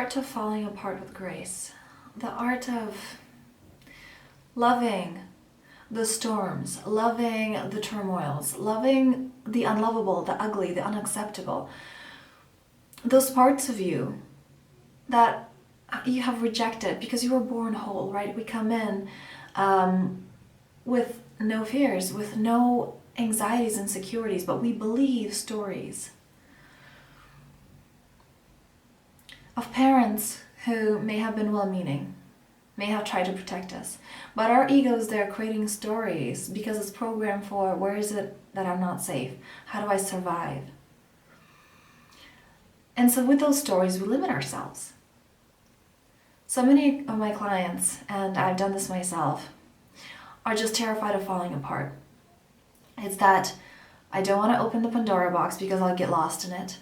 art of falling apart with grace, the art of loving the storms, loving the turmoils, loving the unlovable, the ugly, the unacceptable. Those parts of you that you have rejected because you were born whole, right? We come in with no fears, with no anxieties, insecurities, but we believe stories of parents who may have been well-meaning, may have tried to protect us, but our egos, they're creating stories because it's programmed for, where is it that I'm not safe? How do I survive? And so with those stories, we limit ourselves. So many of my clients, and I've done this myself, are just terrified of falling apart. It's that I don't want to open the Pandora box because I'll get lost in it.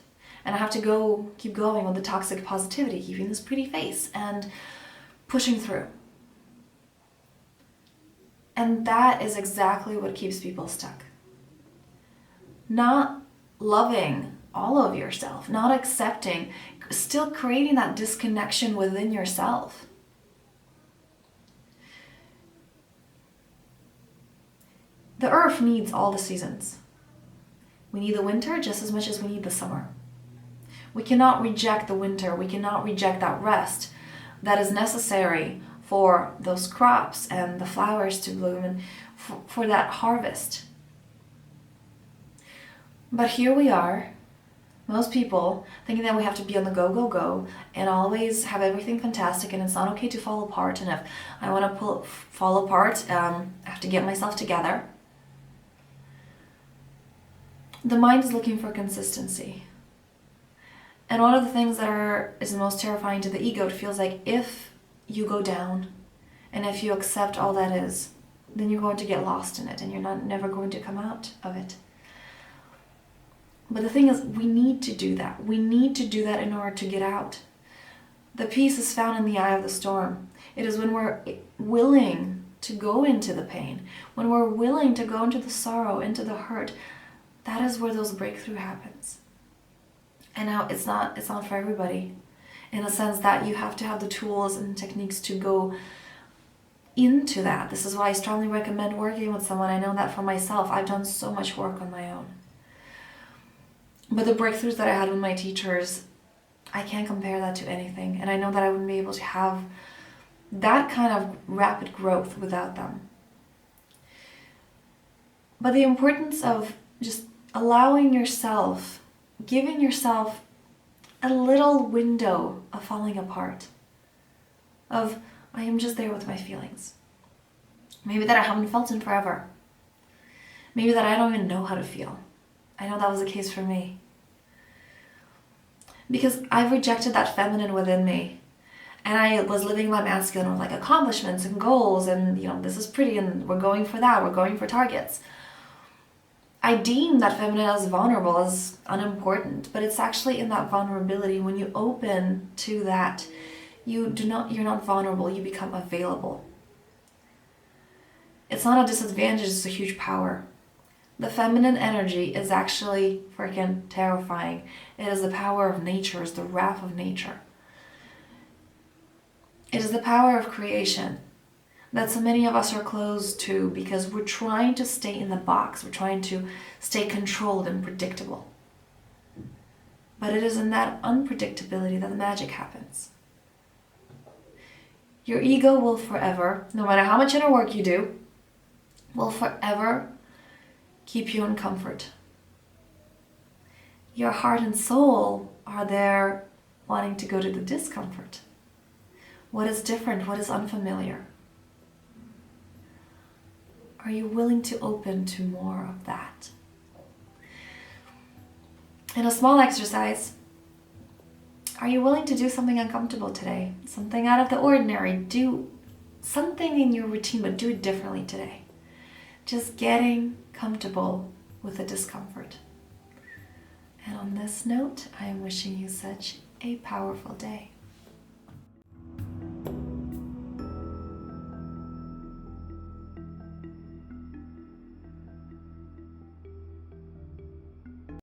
And I have to keep going with the toxic positivity, keeping this pretty face and pushing through. And that is exactly what keeps people stuck. Not loving all of yourself, not accepting, still creating that disconnection within yourself. The earth needs all the seasons. We need the winter just as much as we need the summer. We cannot reject the winter. We cannot reject that rest that is necessary for those crops and the flowers to bloom and for that harvest. But here we are, most people thinking that we have to be on the go, go, go and always have everything fantastic, and it's not okay to fall apart. And if I want to fall apart, I have to get myself together. The mind is looking for consistency. And one of the things that is the most terrifying to the ego, it feels like if you go down and if you accept all that is, then you're going to get lost in it and you're never going to come out of it. But the thing is, we need to do that. We need to do that in order to get out. The peace is found in the eye of the storm. It is when we're willing to go into the pain, when we're willing to go into the sorrow, into the hurt, that is where those breakthrough happens. And now it's not for everybody, in a sense that you have to have the tools and techniques to go into that. This is why I strongly recommend working with someone. I know that for myself. I've done so much work on my own. But the breakthroughs that I had with my teachers, I can't compare that to anything. And I know that I wouldn't be able to have that kind of rapid growth without them. But the importance of just allowing yourself, giving yourself a little window of falling apart, of I am just there with my feelings. Maybe that I haven't felt in forever. Maybe that I don't even know how to feel. I know that was the case for me. Because I've rejected that feminine within me. And I was living my masculine with like accomplishments and goals and, this is pretty and we're going for that, we're going for targets. I deem that feminine as vulnerable, as unimportant, but it's actually in that vulnerability, when you open to that, you're not vulnerable, you become available. It's not a disadvantage, it's a huge power. The feminine energy is actually freaking terrifying. It is the power of nature, it's the wrath of nature. It is the power of creation that so many of us are closed to because we're trying to stay in the box. We're trying to stay controlled and predictable. But it is in that unpredictability that the magic happens. Your ego will forever, no matter how much inner work you do, will forever keep you in comfort. Your heart and soul are there wanting to go to the discomfort. What is different? What is unfamiliar? Are you willing to open to more of that? In a small exercise, are you willing to do something uncomfortable today? Something out of the ordinary. Do something in your routine, but do it differently today. Just getting comfortable with the discomfort. And on this note, I am wishing you such a powerful day.